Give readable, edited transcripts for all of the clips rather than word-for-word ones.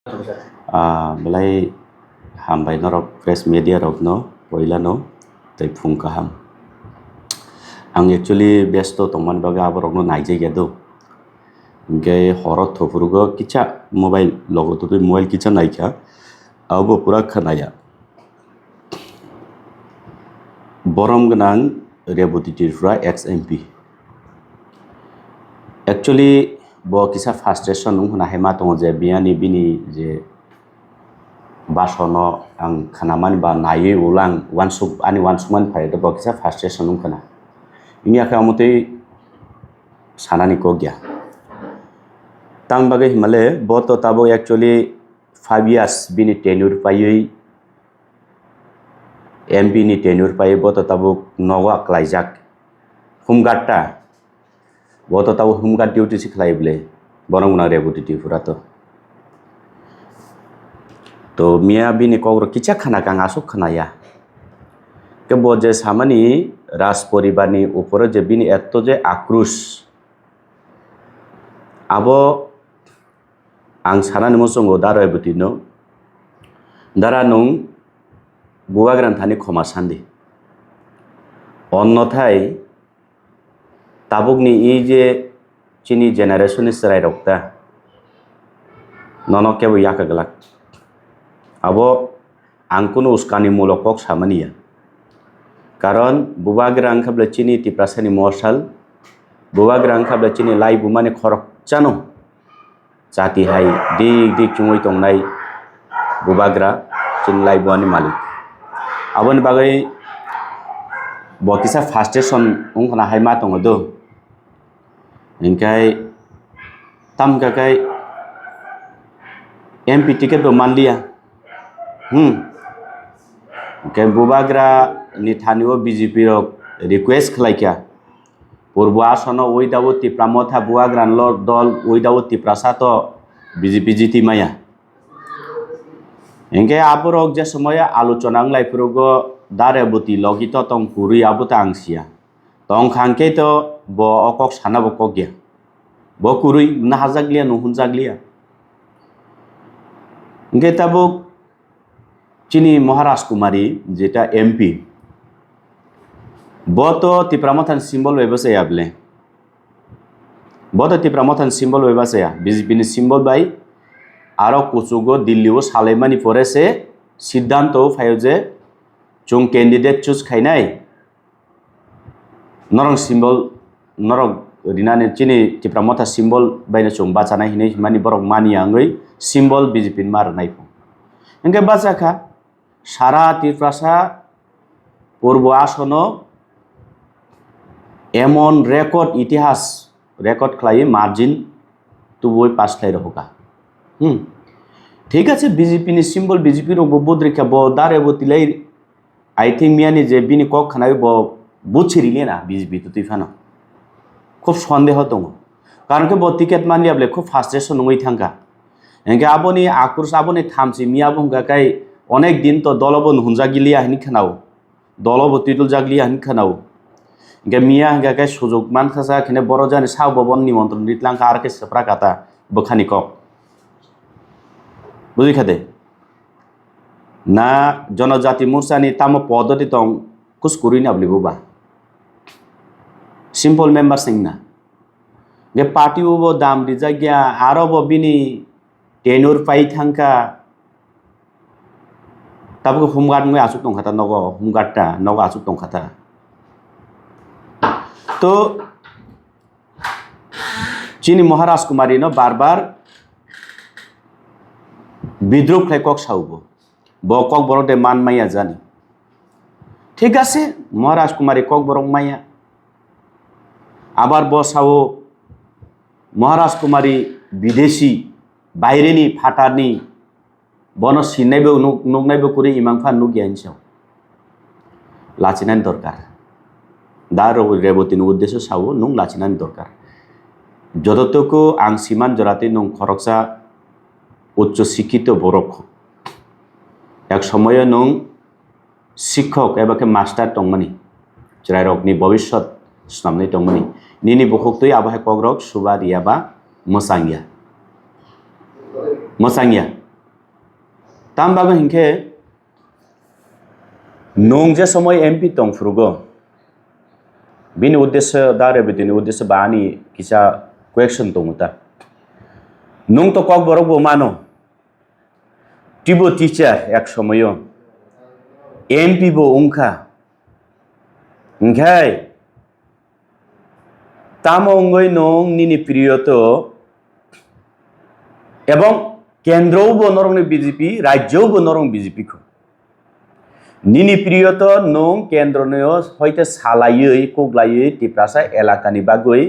Belai hambai norok press media rok no poila no tai phung kaham ang actually besto tongman baga aborok no naijai gedo ge horot thopurugo kicha mobile logo tu mobile kicha naikha abo pura khanaya borom gnang reboti tirfra XMP actually bo kisa frustration huna hema tong je biani bini je basono ang khanamani ba nayi ulang wansuk ani wansuman phai to bo kisa frustration khana ini aka amute sanani ko gya tang bagai himale bo to tabo actually 5 years bini tenure payui MP ni tenure pai bo to tabo nowa klaijak humgatta bo to tabo humgat duty sikhlaible borong na reboti pura to mia bini kogro kicha khana kang asuk khana ya ke bo je samani ras poribani upore je bini etto je akrush abo ang sanani musongo darai butino daranung buagran thani khoma sandi onnothai tabukni ei je chini generation serai rokta nono kebo yakaglak abo ang kuno uskani mulokok samania karon bubagrang khable chini tiprasani morsal bubagrang khable chini lai bumane khorok chano jati hai dik chungoi tongnai bubagra chini lai buani malik abon bagai bokisa frustration ungkhana haima tongodo ingkai tam kakai MP ticket do manlia ke bubagra ni thanio BJP rok request khlaikya purbo asono oidawo tipramotha buagran lord dol oidawo tiprasato BJP jiti maya engke aborok je samoya alochona nglai purugo dareboti logito tong puri abuta angsia tong khangke to bo okok sana bo kogya bo kurui na hazaglia no hunjaglia engke tabuk chini Maharaj Kumari jeta MP boto tipramothan symbol webasaya able boto tipramothan symbol webasaya BJP ni symbol bai aro kuchugo Delhi o saleimani porese siddhanto phayoje chung candidate choose khainai norong symbol norok rinane chini tipramotha symbol baina chung bachanai hinai mani borok mani angoi symbol BJP mar naipo engke bachakha সারা ত্রিপ্রাসা পূর্ব আসনো এমন record ইতিহাস record খাই margin তুবই pass খাই রহকা ঠিক আছে BJP নি symbol BJP rho বদ্রিকা ব দারে বতিলাই I think মিয়ানি যে বিনি কক খানাই ব বুছিরিলে না বিজেপি তো তুইফানো খুব সন্দেহ দङ কারণ কে ব টিকেট মানিয়াবলে খুব ফাস্ট্রেশন নই থাঙ্কা এঙ্গে আবনি আক্রোশ আবনি থামছি মিয়া বুঙ্গাকাই অনেক দিন তো দলবন হুনজাগিলিয়া হিনি খানাও দলবতিতুল জাগলিয়া হিনি খানাও গে মিয়া গাকে সুযোগ মান খাসা খেনে বড় জানি সাও ববন নিমন্ত্রণ দিতলাং আর কে সেপ্রা কাতা বখানি কক বুঝি খাদে না জনজাতি মোর্চানি তাম পদ্ধতি তং কুছ করি না বলি বুবা সিম্পল মেম্বার সিং না গে পার্টি উবো দাম দিজাগিয়া আরো বিনি টেনুর পাই থাঙ্কা তাবো হুমগাট মই আসুক তংখাতা নগ হুমগাটটা নগ আসুক তংখাতা তো চিনি মহারাজ কুমারী ন বারবার বিদ্রোহ খাই কক সাউবো ব কক বড়দে মান মাইয়া জানি ঠিক আছে মহারাজ কুমারী কক বরং মাইয়া আবার বসাও মহারাজ কুমারী বিদেশি বাইরেনি ফাটারনি বন সিনাইবো নুকনাইবো করে ইমাংফা নুগিয়ানসাও লাচিনানি দরকার দা রেবতিনি উদ্দেশ্য সাও নুং লাচিনানি দরকার যতটুকু আং সিমান জরাতে নুং খরকসা উচ্চ শিক্ষিত বরক এক সময়ে নুং শিক্ষক এবাকে মাস্টার টংমানি চিরাইরকনি ভবিষ্যৎ সামনে টংমানি নিনি বখকতই আবহায় কগ্রক সুবা রিয়াবা মোসাঙ্গিয়া tam bago hingke nung je somoy MP tong frugo bini uddesya dare bedini uddesya bani kisa question tonguta nung to kok borok bo mano tibo teacher ek somoyo MP bo ungkha ngkai tamo ungoi nung nini priyoto ebong kendro bo norong BJP rajyo bo norong BJP ko nini priyoto nung kendro neo hoite salayoi koglayoi tiprasa elakani bagoi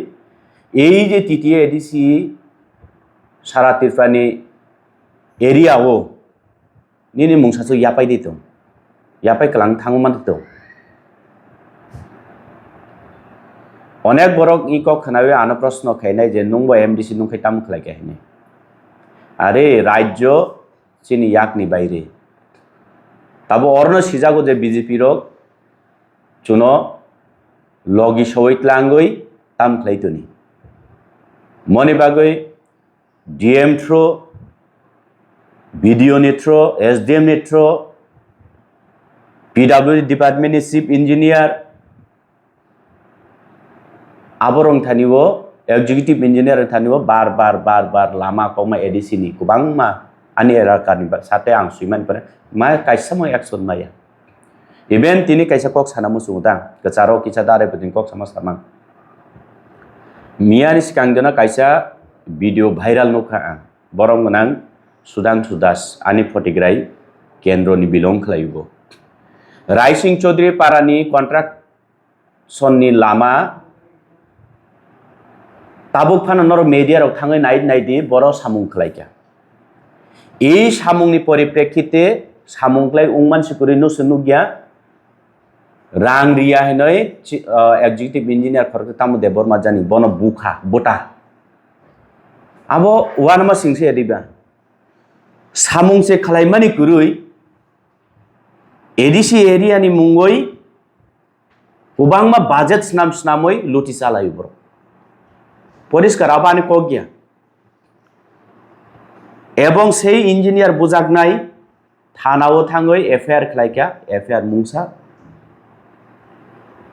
ei je titiye edisi sara tirfani area o nini mungsaso yapai dito yapai kelang thanguman dito onek borok iko khanawe ano proshno khainai je nungbo MDC nungkhai tam khlai kahine are rajyo chini yakni baire tabo orno sijago je BJP rok chuno logi sowait langoi tam khlaitoni moni bagoi DM thro BDO netro SDM netro PWD department ni chief engineer aborong thaniwo executive engineer thaniwo bar lama koma ADC ni kubangma ani era kani sate ang suiman pare ma kaisa mo action maya event tini kaisa kok sanamu sungta kacharo kicha dare putin kok sama samang miani sikangdena kaisa video viral nokha borong nang Sudhanshu Das ani photograi kendro ni belong khlaibo Raising Chaudhary parani contract sonni lama tabuk phana nor media rok thangai naidi boro samung khlaika ei samung ni poriprekhite samung klai ungman sikuri no sunugya rang ria henoi executive engineer khorke tamu de borma jani bono bukha bota abo wanama singse ediba samung se khalai mani kurui ADC area ni mungoi kubangma budget snamoi luti salai bro পরিষ্কার আবানি কগিয়া এবং সেই engineer বুজাক নাই থানাও থাঙ্গই FIR খাইকা FIR মুংসা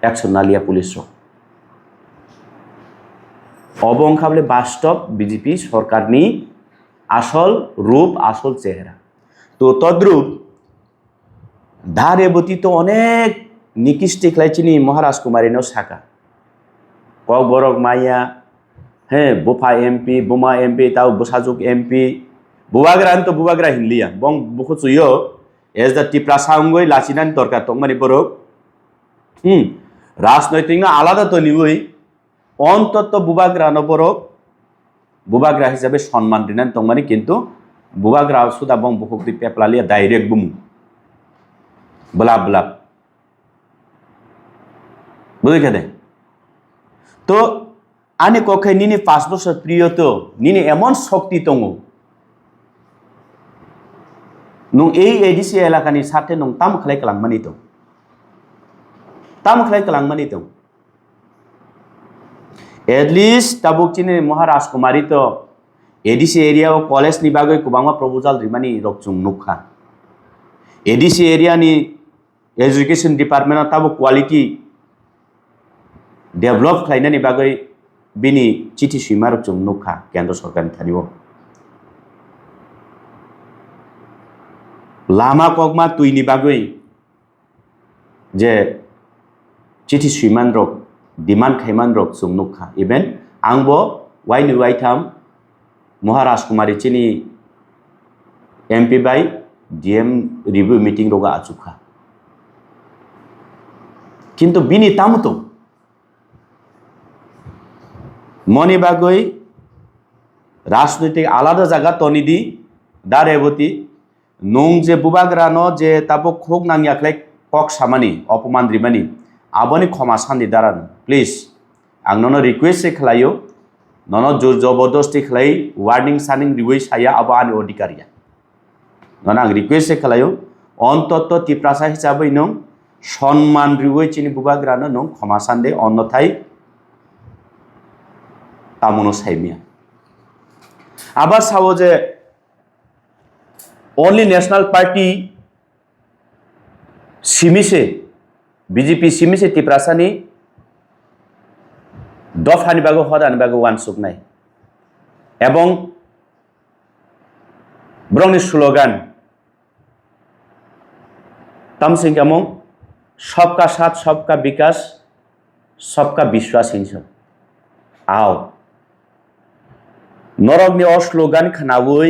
action নালিয়া police অবং খাবলে বাস্তব BJP সরকারনি আসল রূপ আসল চেহারা তো তদ্রূপ ধারেবতী তো অনেক নিকৃষ্টি খাইছিনি মহারাজ কুমারীনো শাখা কক বরক মাইয়া Hey, Bupa MP, Buma MP, tau Busajuk MP, Bubagra to Bubagra Hindia, Bong Bukusuyo, as the Tiprasangoi, Lasinan Torka, Tomani Borok. Ras Noitinga, Alada to Nivui, on Toto Bubagra no Borok, Bubagra is a best on Mandinan Tomani Kinto, Bubagra Suda Bong Bukuk Peplalia, direct boom. Blah blah. Budikade. To Ani kokai nini 5 বছর প্রিয়তো nini এমন শক্তি তঙ্গো নুং এই ADC এলাকানি সাথে নুং তাম খালাই কালাংমানি তো তাম খালাই কালাংমানি তো at least tabuk chini Maharaj Kumari তো ADC area ও কলেজ নি bagoi kubangma proposal rimani rokchung nukha ADC area নি education department tabuk quality develop khlainani bagoi bini চিঠি সুইমারক জং নখা কেন্দ্র সরকার থানিও লামা কগমা তুইনি বাগৈ যে চিঠি সুইমান রক ডিমান্ড খাইমান রক জং নখা ইভেন আংবো ওয়াইনি ওয়াইথাম মহারাজ কুমারী চিনি এমপি বাই ডিএম রিভিউ মিটিং রগা আচুখা কিন্তু বিনি তামতো মনি বাগৈ রাজনৈতিক আলাদা জায়গা তনিদি দারেবতী নং যে বুবাগ্রানো যে তাবো খোক নাংয়াখলাই কক সামানি অপমান রিমানি আবনি ক্ষমা সান্দি দারান প্লিজ আং নন রিকোয়েস্ট খালাयो নন জোর জবরদস্তি খালাই ওয়ার্নিং সানিং রিউই সায়া আবা আনি অধিকারিয়া নন আং রিকোয়েস্ট খালাयो অন্তত তিপ্রাসা হিসাबै নং সম্মান রিউই চিনি বুবাগ্রানো নং ক্ষমা সান্দে অন্যথায় তামনো সাইমিয়া আবার সাবো যে only national party simise BJP simise tiprasani dofani bago hodani bago wan suknai ebong brongni slogan tamsing among सबका साथ सबका विकास सबका विश्वास हिंस आओ नरक नि स्लोगान खनावै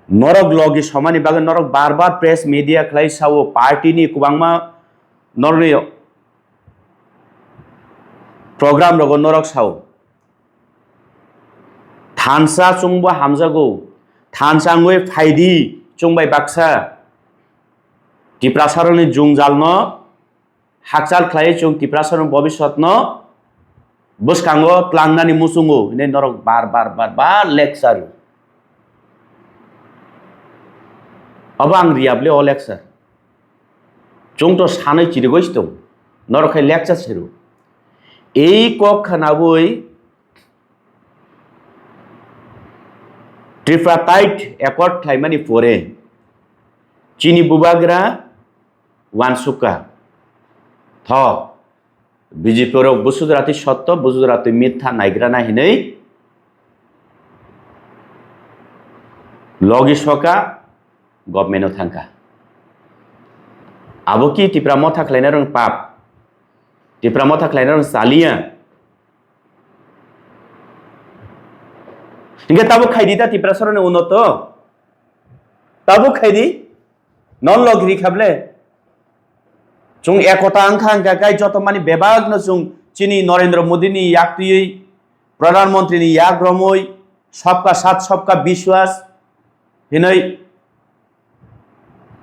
नरक लगी समानि बागै नरक बार बार प्रेस मीडिया खलाई सावो पार्टी नि कुबांगमा नरनि प्रोग्राम रगो नरक सावो थानसा चुंबो हामजागो थानसांगै फाइदि चुंबाय बाक्सा टिप्रासारनि जुंजालनो हाकचाल खलाई चुं टिप्रासारनि भबिष्यतनो बसकांगो क्लांगनानि मुसुंगो ने नरक बार बार बार बार लेक्चर अब आं रियाबले अ लेक्चर चुं तो सानै चिरिगोस दं नरखाय लेक्चर सेरु এই কক খানাবই ट्रिप्राटाइट एकर्ड थाइमानि परे चिनी बुबाग्रा वानसुका थ बीजेपी बुसुदराती सत्य बुसुदराती मिथ्या नायग्रा नाहिनै लगी सका गभर्नमेन्ट थांका आबो की टिप्रा मथा खलायना रंग पाप टिप्रा मथा खलायना रंग सालिया इनके ताबो खाइदी ता टिप्रा सरने उन्नत ताबो खाइदी नन लगरी खाबले चुं एकता आंखा आंखा गाय जत मानि बेबाग न चुं चिनी नरेंद्र मोदी नि याक्ति प्रधानमंत्री नि याग्रमय सबका साथ सबका विश्वास हिनै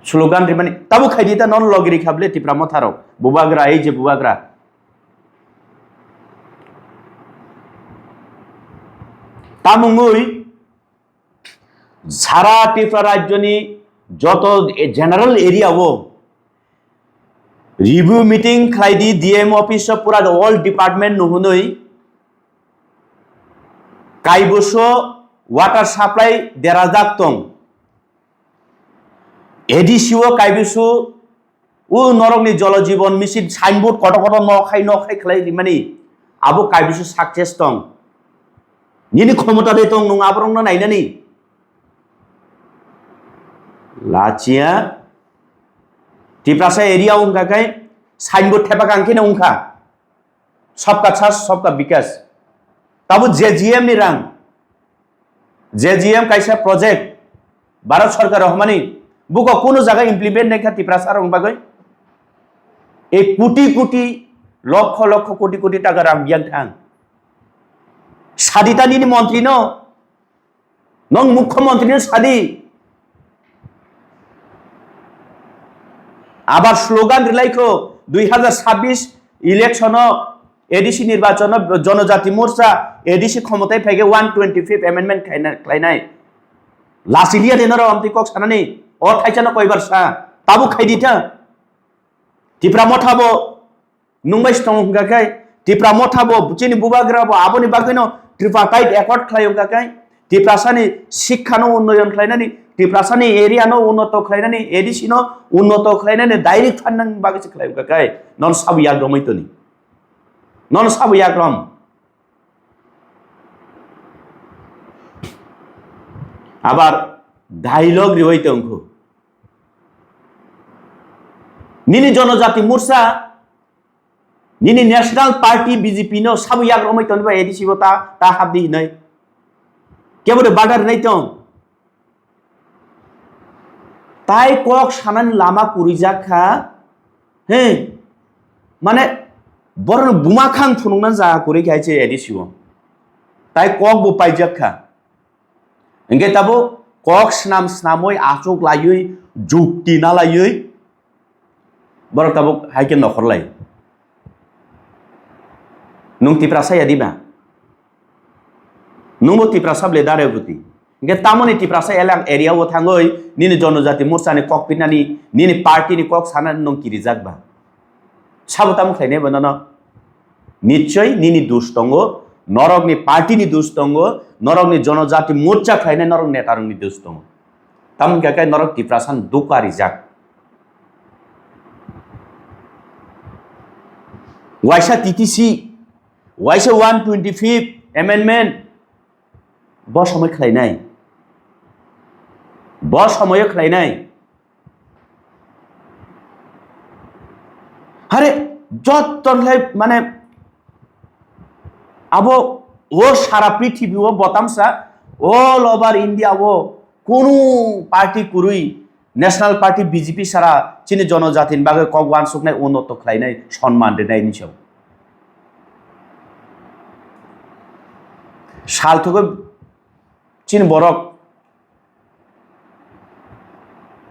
स्लोगान रि मानि ताबो खाइदी ता नन लगरी खाबले टिप्रा मथारो बुबाग्रा ए जे बुबाग्रा तामुंगै सारा टिप्रा राज्यनि जत जनरल एरिया वो रिव्यू मीटिंग खाइदी डीएम ऑफिस पूरा ऑल डिपार्टमेंट नुहुनै काइबुसो वाटर सप्लाई देराजाक दं एडीसीओ काइबुसो उ नरकनि जल जीवन मिशन साइनबोर्ड कत कत नखाय खलाय माने आबो काइबुसो सक्सेस दं निनि क्षमता दे दं नङा आब्रंनो नायनानि लाचिया टिप्रासा एरिया उनका कहीं साइनबोर्ड ठेपा कांखे ना उनका सबका साथ सबका विकास तब जेजीएम नि रंग जेजीएम कैसा प्रोजेक्ट भारत सरकार रहमानी बुको कोनो जगह इम्प्लीमेंट नहीं कर टिप्रासा रंग बागै एक कोटी कोटी लक्ष लक्ष कोटी कोटी टाका रंग बियां थांग सादितानि मंत्री न नंग मुख्यमंत्री न सादी आबार स्लोगान रिलाइखो 2026 इलेक्शन एडीसी निर्वाचन जनजाति मोर्चा एडीसी क्षमताय फैगे 125 एमेंडमेंट खाइनाय लासिलिया देनर आमति कक सानानि अ थाइचानो कयबार सा ताबो खाइदिथा टिप्रा मथाबो नुंबाय स्टं गाकाय टिप्रा मथाबो चिनि बुबाग्राबो आबोनि बागैनो ट्रिपाटाइट एकर्ड खालायो गाकाय टिप्रासानि शिक्षानो उन्नयन खालायनानि टिप्रासानि एरियानो उन्नत खालायनानि एडीसीनो उन्नत खालायनानि डाइरेक्ट फान्नां बागैसो खालायो गाकाय नन साबु याग्रमैतोनि नन साबु याग्रम आबार डायलग रिवैते अंखो निनि जनजाति मोर्चा निनि नेशनल पार्टी बीजेपी नो साबु याग्रमैतोनि बा एडीसी बता ता हाबदि नै केबो बादार नै दं ताई कक सानान लामा कुरिजाखा हे माने बरन बुमाखां फुनुंना जा कुरि गायचे एडीसीओ ताई कक बो पाइजाखा इंगे ताबो कक स्नाम स्नामय आचक लायै जुक्ति ना लायै बर ताबो हाइके नखरलाय नुं टिप्रासा यादिबा नुंबो टिप्रासा ब्ले दारेबुति इंगे तामनि टिप्रासा एलां एरिया वो थाङै निनि जनजाति मोर्चानि कक पिनानि निनि पार्टीनि कक साना नं किरि जागबा साबताम खायने बनन निश्चय निनि दोष दङ नरकनि पार्टीनि दोष दङ नरकनि जनजाति मोर्चा खायने नरक नेतारनि दोष दङ tam cái nó ti prasan dukari jak waisa TTC waisa 125th amendment bo সময় খাই নাই bo সময় খাই নাই আরে যত মানে আবো ও সারা পৃথিবী ও বতামসা অল ওভার ইন্ডিয়া ও কোন পার্টি কুরুই ন্যাশনাল পার্টি বিজেপি সারা চিনি জনজাতির বাগে কগওয়ান সুকনাই উন্নত খাইনাই সম্মান দেনাই নিছাও সাল থেকে চিনি বরক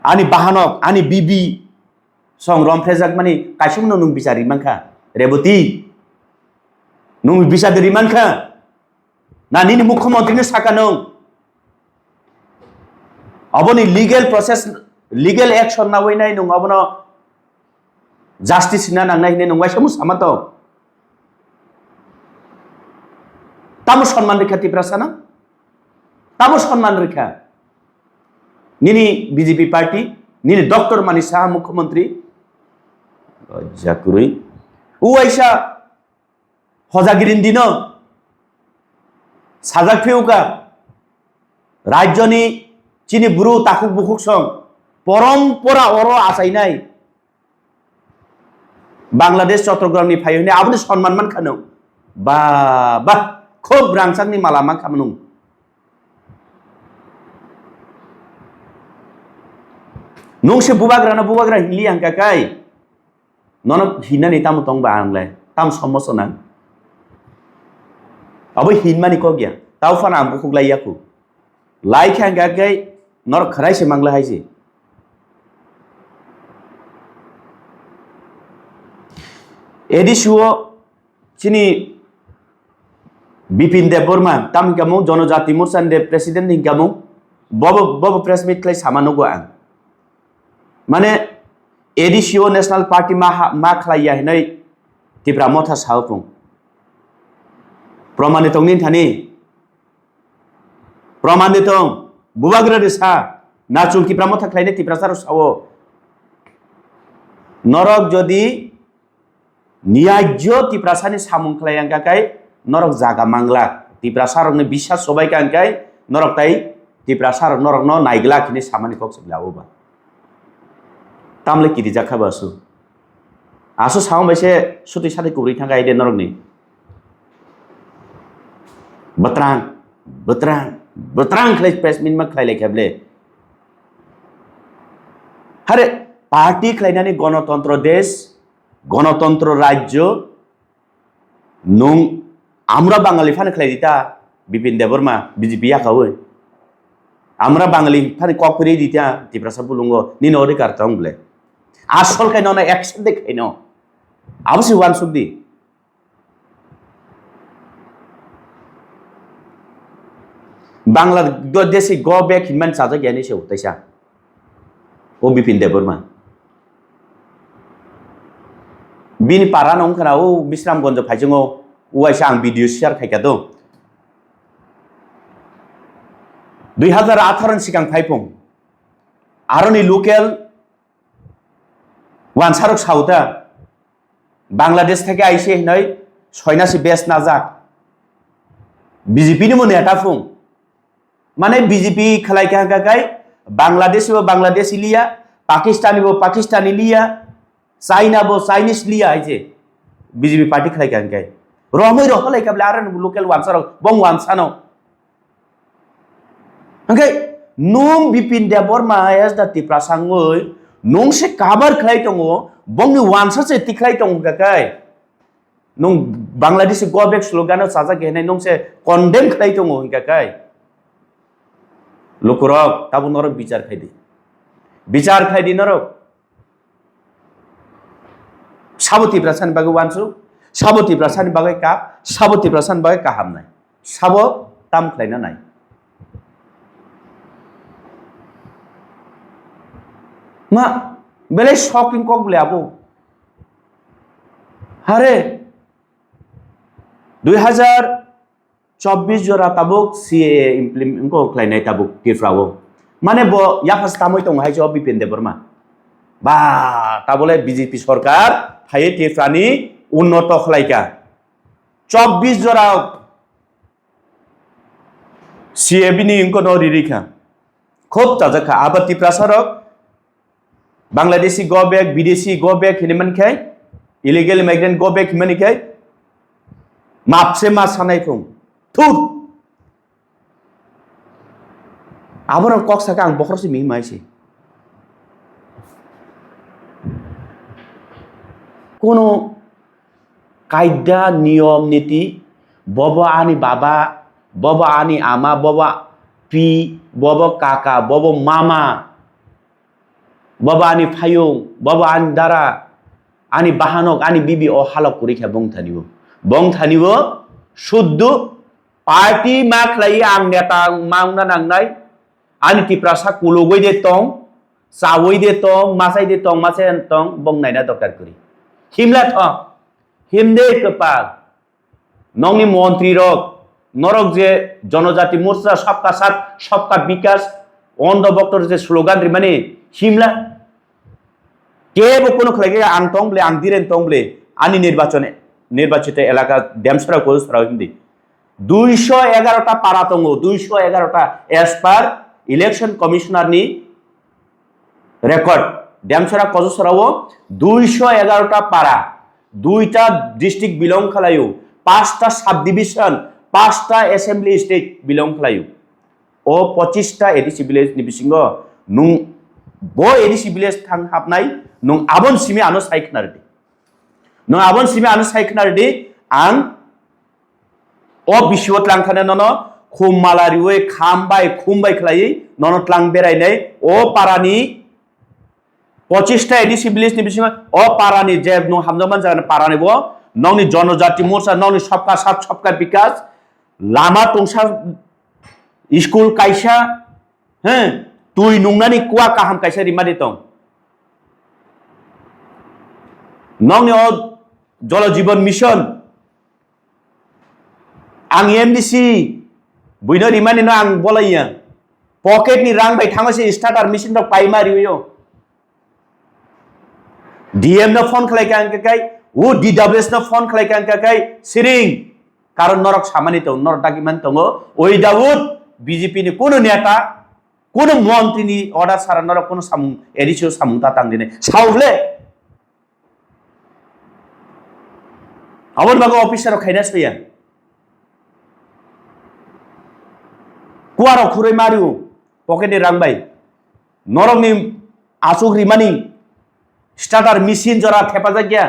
আনি বাহানক আনি বিবি সং রমফ্রেজাক মানে কাইসুম নুং বিচারি মানখা রেবতী নুং বিচারি মানখা না নিনি মুখ্যমন্ত্রী সাকা নং অবনি লিগেল প্রসেস লিগেল অ্যাকশন না হইনাই নং অবন জাস্টিস না নাংনাই নং ওয়াইসামু সামাত তামু সম্মান রেখা তিপ্রাসানা তামু সম্মান রেখা নিনি বিজেপি পার্টি নিনি ডক্টর মানি সাহা মুখ্যমন্ত্রী জাকুরই উয়াইসা হজাগিরিন দিন সাজাক ফেউকা রাজ্যনি চিনি বুরু তাকুক বুকুক সং পরম্পরা অর আসাই নাই বাংলাদেশ চট্টগ্রামনি ফাইনে আপনি সম্মান মান খানো বা বা খুব রাংসাংনি মালামা খামনু নংসে বুবাগ্রা হিলি আংকা কাই ননক হিনানি তামু তংবা আংলাই তাম সমস্যা নাং আবো হিনমানি ক গিয়া তাও ফানা আম বুকুক লাইয়াকু লাইখা আংকা কাই নর খরাইছে মাংলা হাইছে এডিসুও চিনি বিপিন দেব বর্মা তাম হিংকামু জনজাতি মোর্চান দেব প্রেসিডেন্ট হিংকামু বব প্রেস মিট খাই সামানুগো আং মানে এডিসিও ন্যাশনাল পার্টি মা খাইয়া হিनै তিপ্রা মথা সাউপুং প্রমাণিত নিন থানি প্রমাণিত বুবাগ্রা দেশা না চুল কিপ্রা মথা খাইনে তিপ্রা সার সাও নরক যদি নিয়াজ্য তিপ্রা সানি সামুং খাই আংকাকাই নরক জাগা মাংলা তিপ্রা সারকনি বিশ্বাস সবাইকে আংকাই নরক তাই তিপ্রা সার নরক ন নাইগলা খিনি সামানি কক সবলাওবা তামলে কিদি জাখাবা আসু সাউম বেসে সুতি সাথে কুবরি থাকা আইডে নরকনি বত্রাং বত্রাং বত্রাং খাই প্রেস মিন मा খাইলে খেবলে আরে পার্টি খাইনানি গণতন্ত্র দেশ গণতন্ত্র রাজ্য নং আমরা বাঙালি ফানে খাই দিতা বিপিন দেববর্মা বিজেপি আকাও আমরা বাঙালি ফানে কক করে দিতা তিপ্রাসা বুলুঙ্গ নিন অধিকার তংবলে আসল খাই না একশন দেখাই ন আবশ্যই ওয়ান সুদি বাংলাদেশি গ বেক হিনমান সাজা জ্ঞানী সেও তাইসা ও বিপিন দেববর্মা বিনি পারা नं খানা ও বিশ্রামগঞ্জ ফাইজং ওয়াইসা আং ভিডিও শেয়ার খাইকা দं 2018 सिगां फाइफं आरनि लोकेल वानसारक साउता बांग्लादेश থেকে আইছে হিनै সৈনাসি বেস নাজাক বিজেপি নি মনে এটা ফুং মানে বিজেপি খালাই কাকাই বাংলাদেশ ও বাংলাদেশ লিয়া পাকিস্তানি ও পাকিস্তানি লিয়া চাইনা বো চাইনিজ লিয়া আইছে বিজেপি পার্টি খালাই কাকাই রহমই রহলাই কাবলে আরন লোকেল ওয়ানসারক বং ওয়ানসানো angkai nung bipin deborma as da ti prasangoi nung se kabar khlai tongo bong ni wansa se tiklai tong kakai nung bangladesh go back slogan saja gehnai nung se condemn khlai tongo kakai lokorok tabu norok bichar khai di norok saboti prasan bagai wansu saboti prasan bagai ka saboti prasan bagai kaham nai sabo tam khlai na nai ma bele shocking kok bole abu hare 2024 jora tabuk CAA implement ko khlai nai tabuk tifrawo মানে ইয়াফাস তামই দं high Bipin Debbarma বা তা বলে BJP সরকার high ত্রিপুরানি উন্নত খালাইকা 24 জোড়া CAB নি ইনকো রিরিখা খুব তাজাখা আবার Tripura সরক Bangladeshi go back বিদেশি গো ব্যাক হিনেমান খাই illegal migrant go back Himani খাই মাপসে মা সানাই ফুং থুর আবার কক্সাকা আং বখরসি মি মাইছি কোনো কায়দা নিয়ম নীতি ববা আনি বাবা ববা আনি আমা ববা পি ববা কাকা ববা মামা ববা আনি ফায়ুং ববা আনি দারা আনি বাহানক আনি বিবি ও হালক পরীক্ষা বং থানিব শুদ্ধ পার্টি মা খাই আং নেতা মাংনা নাংনাই আনি ত্রিপুরা কুলুগই দে তং চাওই দে তং মাসাই দে তং মাসাই তং বং নাইনা দরকার করি হিমলা থ হিমদে কপাল নংনি মন্ত্রী রক নরক যে জনজাতি মোর্চা সবকা সাথ সবকা বিকাশ অন্ধ বক্তর যে স্লোগান মানে হিমলা কেবো কোনো খেলাকে আং তং বলে আং দিরেন তং বলে আনি নির্বাচিত এলাকা ড্যামসরা কোসরাও হিন্দি 211টা পারা তঙ্গ 211টা এস পার ইলেকশন কমিশনার নি রেকর্ড ড্যামসরা কোসরাও 211টা পারা 2টা ডিস্ট্রিক্ট বিলং খালায়ু 5টা সাব ডিভিশন 5টা অ্যাসেম্বলি স্টেট বিলং খালায়ু ও 25টা এডিসি ভিলেজ नि बिसिंग नुं बो एडिसि ভিলেজ थां हाबनाय नुं आबन सिमे आनो साइखनारदि नुं आबन सिमे आनो साइखनारदि आं ओ बिसिवत लांखाने ननो खुमालारिवे खामबाय खुमबाय खलायै ननो त्लां बेरायनाय ओ पारानि 25टा एडिसि ভিলেজ नि बिसिंग ओ पारानि जे नुं हामजमान जाने पारानि बो नौनि जनजाति मोर्चा नौनि सबका साथ सबका विकास लामा तंसा स्कूल कायसा हैं तुई नुंगनानि कुआ काहाम कायसा रिमादि दं नौनि ओ जल जीवन मिशन आं एमडीसी बुइनो रिमानि न आं बलाइया पकेट नि रां बाय थांगासे स्टार्टार मिशन दं पाइमारियो डीएम न फोन खलायका अंकाय वो डीडब्ल्यूएस न फोन खलायका अंकाय सिरिं कारण नरक सामानि दं नरक दागिमान दं ओइ दाउद बीजेपी नि कोनो नेता कोनो मंत्री नि अर्डर सारा नरक कोनो सामु एडिसियो सामुता तांदिने सावले आवन बागो ऑफिसर खायना सया कुआरो खुरै मारिउ पकेट नि रांबाय नरक नि आसुक रिमानि स्टार्टार मिसिन जरा थेपाजा गया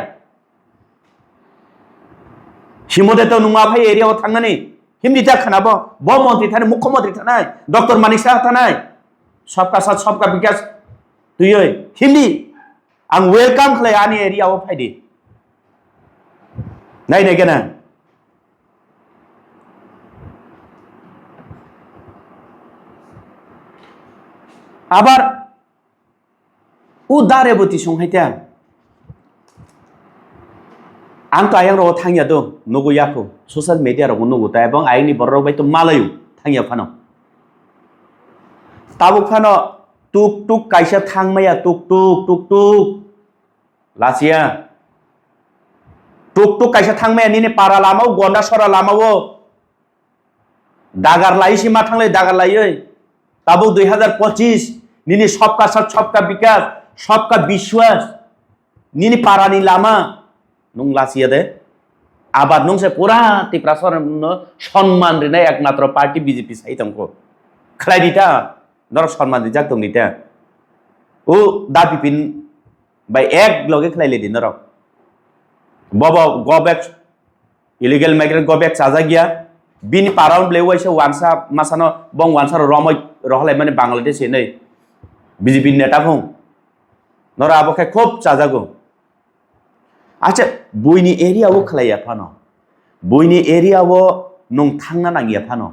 हिमदे तो नुमा भाई एरिया थांनानै हिमदि दा खानाबो ब मंत्री थाने मुख्यमंत्री थानाय डॉक्टर मानिक साह थानाय सबका साथ सबका विकास तुयै हिमदि आं वेलकाम खलाय आनि एरियाव फायदि नाय नाय गना आबार उदारे बति संहायता आं तो आयं रो थांगिया दो नगो याखो सोशल मीडिया रो नगो ता एबं आयनि बररो बाय तो मालायु थांगिया फानो ताबु फानो टुक टुक कायसा थांमाया टुक टुक लासिया टुक टुक कायसा थांमाया निने पारा लामाव गन्दा सरा लामाव दागार लाइसि मा थांलाय दागार लायै ताबु 2025 निने सबका साथ सबका विकास सबका विश्वास निने पारानि लामा नुं लासिया दे आबाद नुं से पूरा त्रिपुरा सम्मान रिनाय एकमात्र पार्टी बीजेपी साइतंको खलायदिता नर सम्मान रिजाक दंनिता ओ दाबिपिन बाय एक लगे खलायलेदि नर बबो गोबेक इलीगल माइग्रेंट गोबेक साजा गया बिनि पाराउन ब्लेवाइसे वानसा मासानो बं वानसा रमय रहलाय माने बांलादेश नै बीजेपी नेता भं नर आबोखाय खूब चाजागो अच्छा बुइनि एरिया वो खलाया फानो बुइनि एरिया वो नुं थांना नांगिया फानो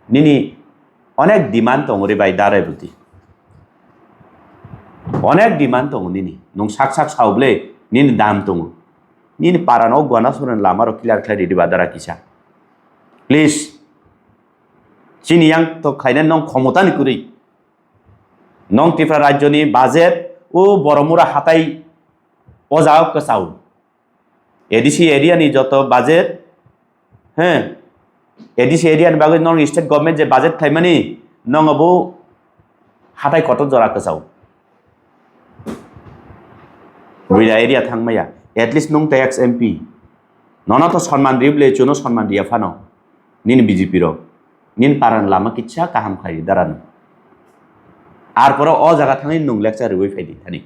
निनि अनेक डिमांड दं रे बाय दाराय बुति अनेक डिमांड दं निनि नुं साक साक सावब्ले निनि दाम दं निनि पारानो गना सुरन लामा रो क्लियर क्लियर दिबा दारा किसा प्लीज चिनि यां तो खायना नं क्षमता नि कुरि নং ত্রিপুরা রাজ্যনি বাজেট ও বড়মুরা হাতাই অজাও কেসাও এডিসি এরিয়ানি যত বাজেট হ্যাঁ এডিসি এরিয়াनि বাগै নং স্টেट गभर्नमेंट जे बाजेट खायमानि नंगबो हाथाय कत जरा केसाव बुइला एरिया थांमाया एटलिस्ट नों टैक्स एमपी नना तो सम्मान दिब्ले चुनो सम्मान दिया फानो निन बीजेपी रो निन पारान लामा किच्छा काहाम खाय दारान आर पर अ जागा थांनि नों लेक्चार होय फायदि थानि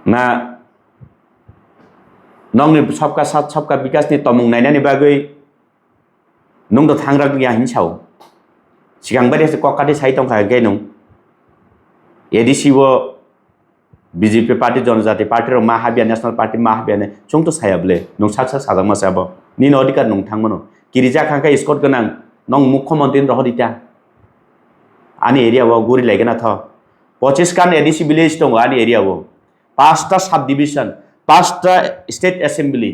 ना नंनि सबका साथ सबका विकास नि तमुं नायनानि बागै नों तो थांग्रा गैया हिंसाव सिगां बायदिसो ककाटि साइ दंखायो गे नों एडीसी वो बीजेपी पार्टी जनजाति पार्टी रो महाबिया नेशनल पार्टी महाबिया ने जों तो सायाब्ले नों सासा साजा मासाबो निन अधिकार नों थांमोनो किरिजा खांका स्कट गोनां नों मुख्यमंत्री रहदिता आनि एरिया वो गुरि लायगोना थ 25 खान एडीसी विलेज दं आनि एरिया वो 5टा सब डिविजन 5टा स्टेट असेंबली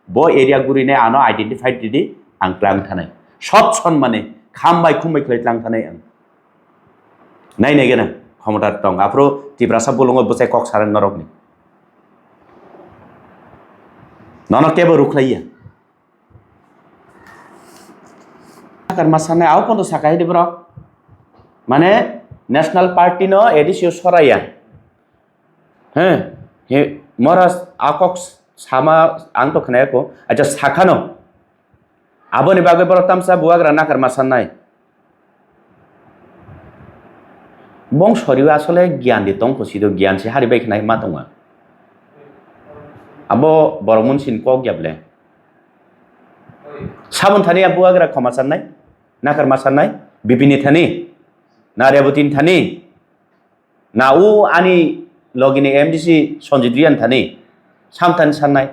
बो एरिया गुरि ने आनो आइडेंटिफाइड दिदि आं क्लाम थानाय सब सनमाने खामबाय खुमबाय खैलां थानाय आं नायनाय गेना ক্ষমতা দং আপ্রো ত্রিপুরা বলঙ্গ বসাই কক সারেন নরকনি ননক কেবো রুখলাইয়া আকার মাসানে আও পন্দ সাকাই দিব্র মানে ন্যাশনাল পার্টি ন এডিসিও সরাইয়া হ্যাঁ হে মরাস আকক সামা আং তো খনায়কো আচ্ছা সাখানো আবনি বাগে বড় তামসা বুয়াগ্রা নাকার মাসানাই बंग सरिबा आसले ज्ञान दि तंग खसिदो ज्ञान से हारि बाय खनाय मा दङ आबो बरमन सिन को ग्याबले साबन थानि बुआग्रा खमा साननाय नाकार मा साननाय बिपिनि थानि नारेबतिन थानि ना उ आनि लगिनि एमडीसी सनजिद्रियान थानि सामथान साननाय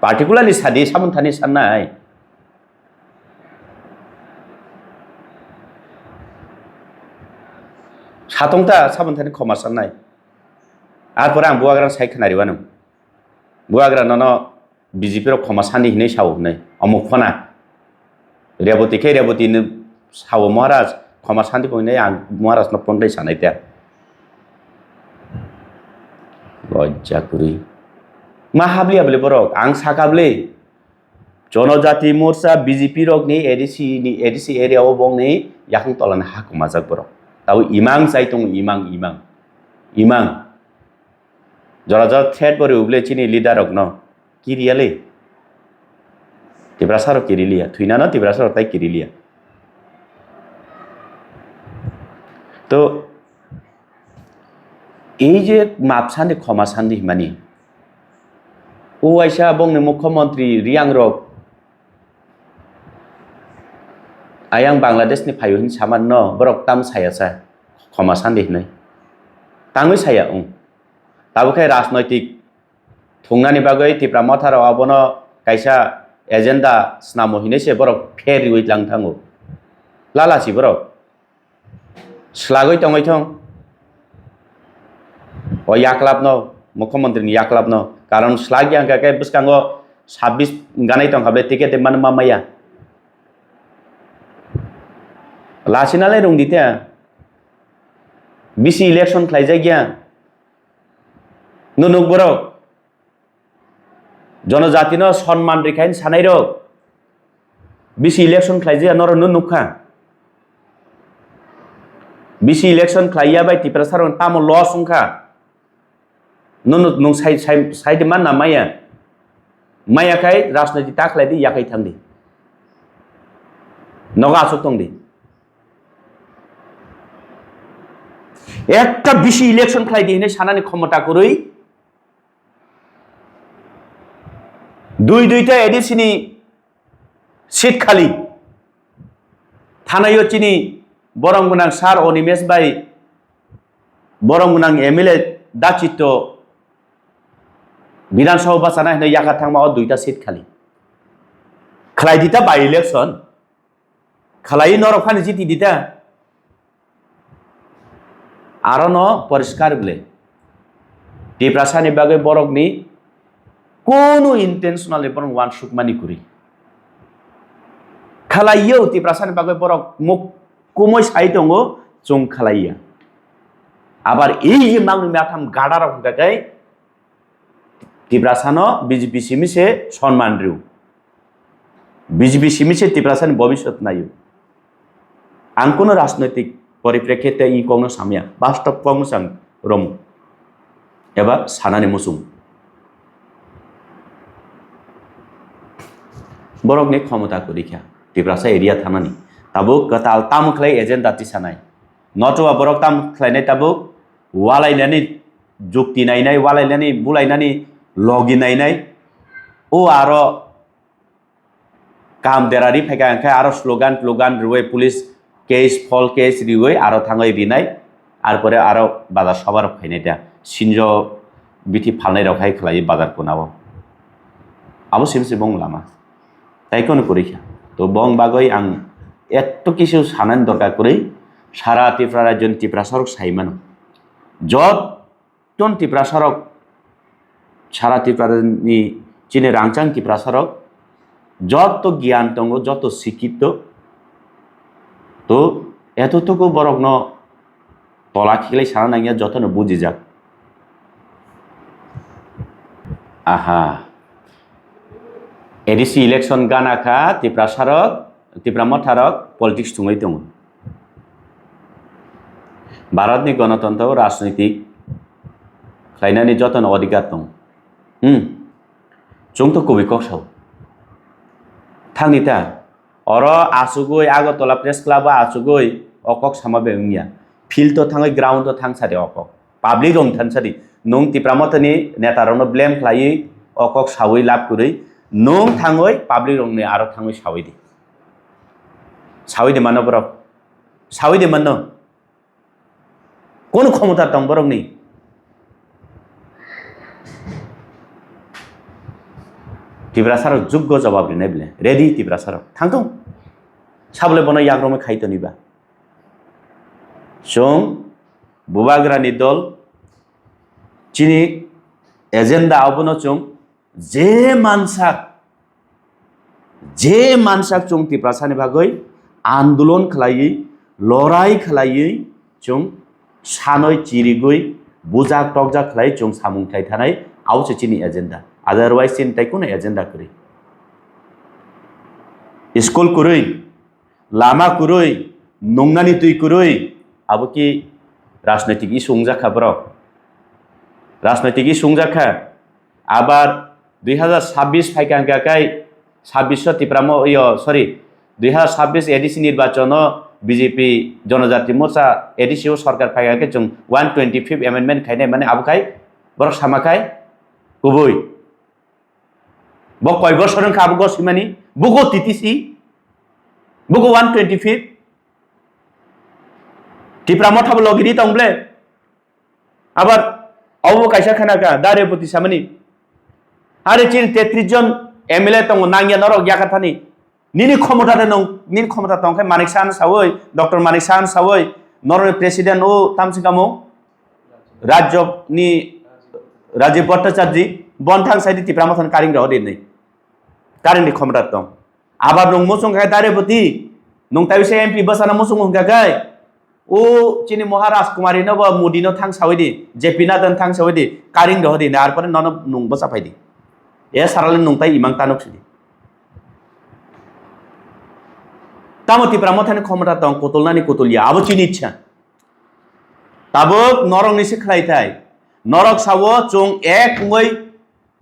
पार्टिकुलारलि सादि साबन थानि साननाय सातंता साबनथानि खमा साननाय आरपर आं बुआग्रा साइ खोनारिबा नों बुआग्रा नन बीजेपी रो खमा सानि हिनै साव नै अमुक फना रेवती के रेवती न साव महाराज खमा सानि कोइनै आं महाराज न पन्दै सानाय त्या लज्जा कुरि मा हाब्लियाबले बरक आं साकाबले जनजाति मोर्चा बीजेपी रकनि एडीसी एरिया ओ बंनि याखं तलान हाकुमा जाक बरक ताऊ इमां साइतों इमां जरा जरा थ्रेड बरे उबले चिनी लीडर रक न किरियाले तिब्रासार किरिलिया थुइना न तिब्रासार ताई किरिलिया तो এই যে মাপসানি ক্ষমাসানি মানি ও আইসা বংনি মুখ্যমন্ত্রী রিয়াং রক आयां बांग्लादेशनि फायुहिन सामान न बरक ताम सायासा खमा सान्दि नै ताङै साया ताबोखाय राजनैतिक थुंनानि बागै तिप्रा मथाराव आबनो कायसा एजेन्डा स्नामो हिनेसे बरक फेर उइट लां थाङो लालासि बरक स्लागै तङै थं ओ याक्लाबन मुख्यमंत्री याक्लाबन कारण स्लाग यां काके बिस्कांगो 26 गानाय तंग हाबले टिकेट मान मामाया लासिनालाय रंदिते बिसि इलेक्शन खालायजाय गया नुनुक बरक जनजातिनो सम्मान रेखायन सानाय रक बिसि इलेक्शन खालायजाया नर नुनुखा बिसि इलेक्शन खालाया बाय तिप्रा सार तामो लस उंखा नुनुक नुं साइड मान ना माया मायाखाय राजनीति ताखलायदि याखाय थांदि नगा आसुक तंदि একটা বেশি ইলেকশন খাই দিয়ে সানানি ক্ষমতা করি দুইটা এডিসিনি সিট খালি থানায় চিনি বরংগুনাং সার অনিমেষ বাই বরংগুনাং এমএলএ দাচিত্ত বিধানসভা বাসানা হইনা ইয়াকা থাংমা দুইটা সিট খালি খালাই দিতা বাই ইলেকশন খালাই নরফানি জিতি দিতা आरो न परिष्कार बले टिप्रासानि बागै बरकनि कोनो इंटेंशनल एबं वान सुकमानि कुरि खालायो तिप्रासानि बागै बरक मुख कुमै साइ दङ जों खालायो आबार এই মাংনি মাথাম গাডার হংকাকাই तिप्रासानो बीजेपी सिमिसे सम्मान रिउ बीजेपी सिमिसे तिप्रासानि भविष्यत नायो आं कोनो राजनैतिक परिप्रेक्षिते इ कौनो सामिया बास्तव कौनो सां रम एबा सानानि मुसुं बरकनि क्षमता करिखा तिप्रासा एरिया थानानि ताबो कताल तामखलाय एजेन्डा तिसानाय नटवा बरक ताम खलायनाय ताबो वालायनानै जुक्ति नायनाय वालायनानै बुलायनानै लगी नायनाय ओ आरो काम देरारि फायगा ओंखाय आरो स्लोगान रुवे पुलिस केस फल केस रिवे आरो थाङै रिनाय आरो परे आरो बाजार सबार फायनाय दा सिनज बिथि फालनाय रावखाय खलायो बाजार कोनाव आबो सिमसे बं लामा ताइकोनो करिखा तो बं बागै आं एत्त किसु सानान दरकार करै सारा त्रिपुरा राज्यनि तिप्रासरक साइमान जतन तिप्रासरक सारा त्रिपुरानि चिने रांचां तिप्रासरक जत ज्ञान दङ जत शिक्षित तो एतटुकु बरक न तलाखिलाय साना नांगिया जतन बुजिजाक आहा एडिसि इलेक्शन गानाखा त्रिपुरा मथारक पलिटिक्स थुङै दङ भारतनि गणतन्त्र राजनैतिक खालायनानै जतन अधिकार दं जोंथ' कबि कक्साव थांनिता अर आसुगै Agartala press club आसुगै अकक सामाबे Ungiya field तो थाङै ग्राउन्ड तो थांसारि अकक पाब्लिक रं थांसारि नों तिप्रामथनि नेतारनो ब्लेम खालायै अकक सावै लाब कुरै नों थाङै पाब्लिक रंनि आरो थाङै सावैदे मानो बरक सावैदे मानो कोन क्षमता दं बरकनि तिप्रासार योग्य जवाब लिनाय बिले रेडी तिप्रासार थांथों साबले बना याग्रमे खायतनिबा जों बुबाग्रानि दल चिनि एजेन्डा आवबनो जों जे मानसाक जों तिप्रासानि बागै आन्दोलन खालायै लड़ाई खालायै जों सानै चिरिगै बुजाक टकजाक खालाय जों सामुंथाय थानाय आवसे चिनि एजेन्डा अदरवाइज चिन्ताय कुन एजेन्डा करै स्कुल कुरै लामा कुरै नंनानि तुई कुरै अब कि राजनैतिक सुंजाखा ब्रक राजनैतिक सुंजाखा आबार 2026 फाइकांकाकाय 26 तिप्रामो सॉरी 2026 एडिसि निर्वाचन बीजेपी जनजाति मोर्चा एडिसि सरकार फाइकाके जों 125 एमेन्डमेन्ट खायनाय माने आबखाय ब्रक सामाखाय गुबै बक कय बছর खाबो गसिमानि बुगो टीटीसी बुगो 125 तिप्रामो थाबो लगिरि तंब्ले आबार अबो कायसा खानाका दारेपति सामानि आरे चिन 33 जन एमएलए तंग नांगिया नरक याकाथानि निनि क्षमता तंखाय मानिक सान सावै डॉक्टर मानिक सान सावै नरवे प्रेसिडेंट ओ तामसिकामो राज्यनि राजीव भट्टाचार्य बन्थां साइडि तिप्रामथन कारिं रह दिनै कारिंनि क्षमता दं आबार नं मोसंखाय दारेपति नं ताइसे एमपी बसाना मोसंग हंगाखाय ओ चिनि महाराज कुमारी न मोदी न थां सावैदि जेपी नादन थां सावैदि कारिं रह दिनै आर पर नन नं बसा फाइदि ए साराले नं ताइ इमां तानोखसि तामो तिप्रामथन क्षमता दं कोतलनानि कोतलिया आबो चिनि इच्छा ताबो नरक निसे खलायथाय नरक सावो जों एक मै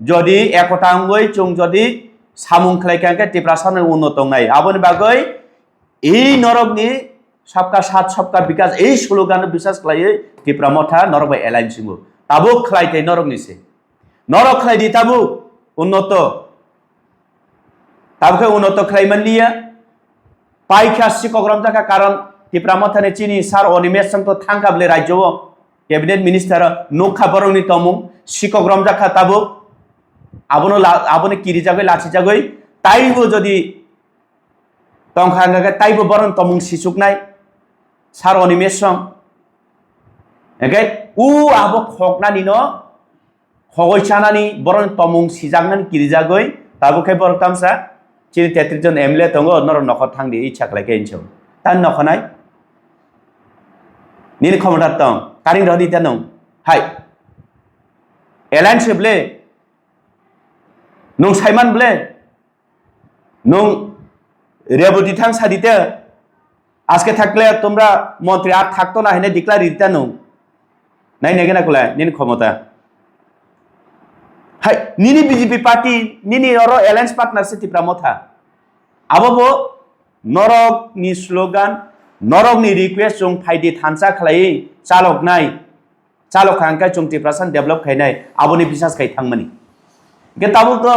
जदि एकता मै जों जदि सामुं खलायखांके तिप्रासारनि उन्नत नाय आबोनि बागै এই नरकनि सबका साथ सबका विकास এই स्लोगान বিশ্বাস खलायै तिप्रामथा नरक एलायन्स सिंगो ताबो खलायथाय नरक निसे नरक खलायदि ताबो उन्नत ताबो उन्नत खलायमानलिया पाइखा सिकग्राम जाका कारण तिप्रामथानि चिनि सार अनिमेश संतो थांकाबले राज्यव कैबिनेट मिनिस्टर नोखा बरंनि तमु सिकग्राम जाका ताबो आबोनो किरि जागै लाछि जागै ताइबो जदि तंखांगा ताइबो बरन तमुं सिसुकनाय सार अनिमेश सं एके उ आबो खकनानि न खगयसानानि बरन तमुं सिजागनानि किरि जागै ताबो खे बर तामसा চিনি 33 জন এমএলএ দङ নরক নখর থাংদি ইচ্ছা খালাইকে ইনছো তান নখনাই নিন ক্ষমতা দं কারিং রদি তা নং হাই এলায়েন্স বলে নং সাইমান বলে নং রেবতী থাং সাদিতে আজকে থাকলে তোমরা মন্ত্রী আর থাকতো না হেনে ডিক্লার দিতা নং নাই নেগে না কলা নিন ক্ষমতা high Nini BJP party Nini or alliance partnership Tipra মথা আবো নরক নি স্লোগান নরক নি রিকোয়েস্ট जों फाइदि थानसा खलायै चालक नाय चालक खांका जों टिप्रासान डेभलप खायनाय आबोनि बिसास खाय थांमनि के ताबो तो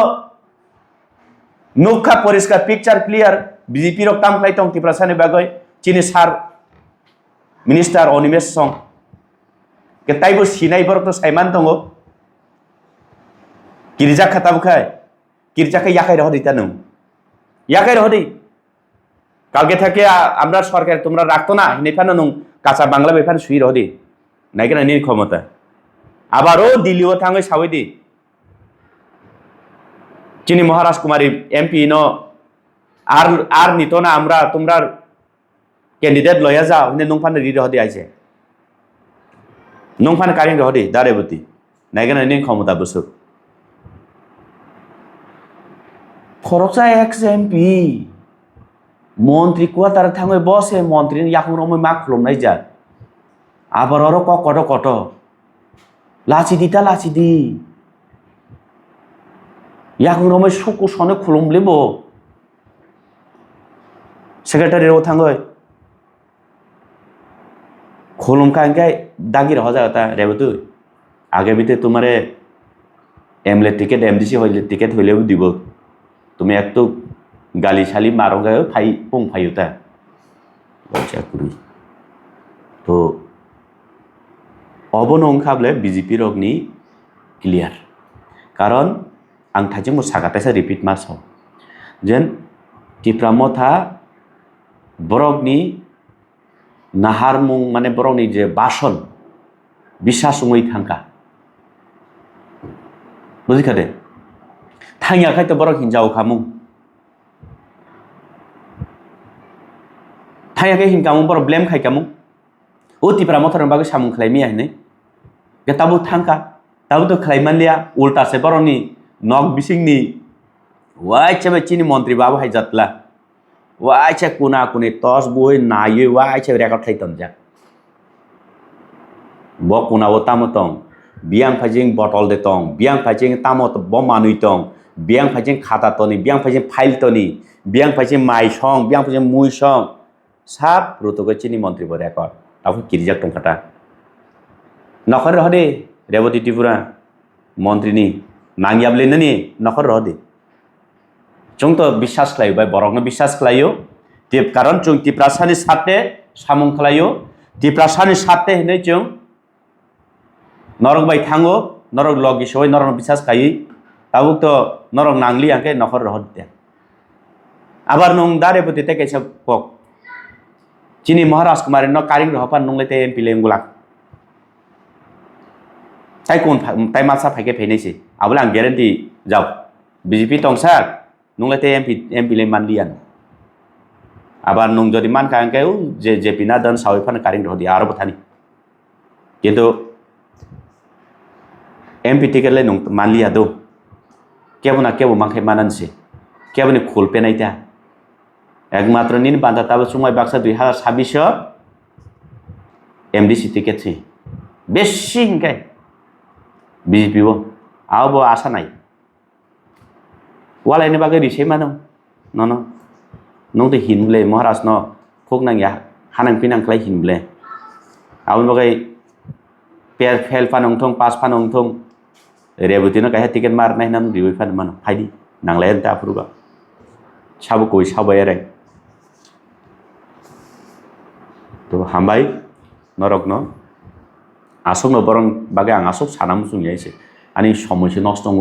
नुखा परिष्कार पिक्चर क्लियर बीजेपी रक ताम खाय तं टिप्रासानि बागै चिनि सार मिनिस्टार अनिमेश सं के ताइबो सिनाय बर तो साइमान दङ गिरजा खाताबो खाय गिरजाखै याखाय रह दिता नों याखाय रह दि কালকে থেকে আমরা সরকার তোমরা রাখতো না নেফানো নং কাঁচা বাংলা বেফান সুই রদি নাইকেনা নির ক্ষমতা আবারও দিল্লিও থাঙ্গে সাউদি চিনি মহারাজ কুমারী এমপি ন আর আর নিত না আমরা তোমরা ক্যান্ডিডেট লয়া যাও নে নংফান রি রদি আইছে নংফান কারিং রদি দারেবতী নাইকেনা নির ক্ষমতা বসু খরচা এক্স এমপি মন্ত্রী কোয়াতার থাঙ্গে বসে মন্ত্রী ইয়াকুং রমই মা খুলমনাই যা আবার অর কট কট লাচি দিতা লাচি দি ইয়াকুং রমই সুকু সনে খুলমলিব সেক্রেটারি ও থাঙ্গে খুলম কাঙ্গাই দাগি রহ যাতা রেবতু আগে বিতে তোমারে এমএলএ টিকেট এমডিসি হইলে টিকেট হইলেও দিব তুমি একটু গালি শালি মারো গায়ে ফাই পং ফাইতা লজ্জা করি তো অবনং খাবলে বিজেপি রগনি ক্লিয়ার কারণ আং থাইজों সাগাতাইসা রিপিট মাস যেন টিপ্রা মথা বরগনি নাহার মুং মানে বরগনি যে বাসন বিশ্বাস ওই থাঙ্কা বুঝিখাদে থাইয়া খাইতে বরগ হিনজাও খামু थायाखै हिंकामु बर ब्लेम खायकामु ओ तिप्रा मथरन बागै सामुं खलायमिया हनै के ताबु थांका ताबु तो खलायमानलिया उल्टा से बरनि नक बिसिंनि वाइचे चिनि मन्त्री बाबु हाय जातला वाइचे कुना कुनि तस बय नायै वाइचे रेकर्ड थायतन जा ब कुनाव तामतं बियां फाइजिं बटल देतं बियां फाइजिं तामत ब मानुइ तं बियां फाइजिं खाता तनि बियां फाइजिं फाइल तनि बियां फाइजिं माइ सं बियां फाइजिं मुइ सं साब रुतुगै चिनि मन्त्री ब रेकर्ड ताबो किरिजाक टंखाटा नखर रहदे रेवती त्रिपुरा मन्त्रीनि नांगियाबलेननि नखर रहदे जों तो বিশ্বাস खालायबाय बरकनो বিশ্বাস खालायो टिप कारण जों टिप्रासानि साथे सामुं खालायो टिप्रासानि साथे हनै जों नरक बाय थांगो नरक लगी सय नरक বিশ্বাস खायि ताबो तो नरक नांगलि आंके नखर रहदे आबार नों दारेबती तेकेसा पक चिनी महाराज कुमारी न कारिं रहपान नंलायते एमपि लेंगुला ताइ कोन ताइ मासा फाइके फैनायसै आबला आं ग्यारेन्टी जाव बीजेपी तंसा नंलायते एमपि ले मानलियान आबार नों जदि मानका आंके जे जेपि ना दन सावैफान कारिं रहदि आरो बथानि किन्तु एमपि टिकेट ले नों मानलिया दो केबना केबो मांखे माननसै केबनि खुलपेनायता एकमात्र नीन बांधा ताबो सुमाय बाक्सा 2026 एमडीसी टिकेट से बेसी हिंके बीजेपी वो आवबो आशा नाय वालायनि बागै रिसै मानो न नों तो हिनब्ले महाराज न फुक नांगिया हानां पिनांख्लाय हिनब्ले आवनि बागै पेर फेल फानंथं पास फानंथं रेबतीनो काहे टिकेट मारनाय नाम रिवै फान मानो फाइदि नांलाय ता फुरुगा साबो कोइ साबाय रे तो हामबाय नरकनो आसोकनो बरं बागै आं आसोक सानाम सुंयाइसे आनि समयसे नष्ट दङ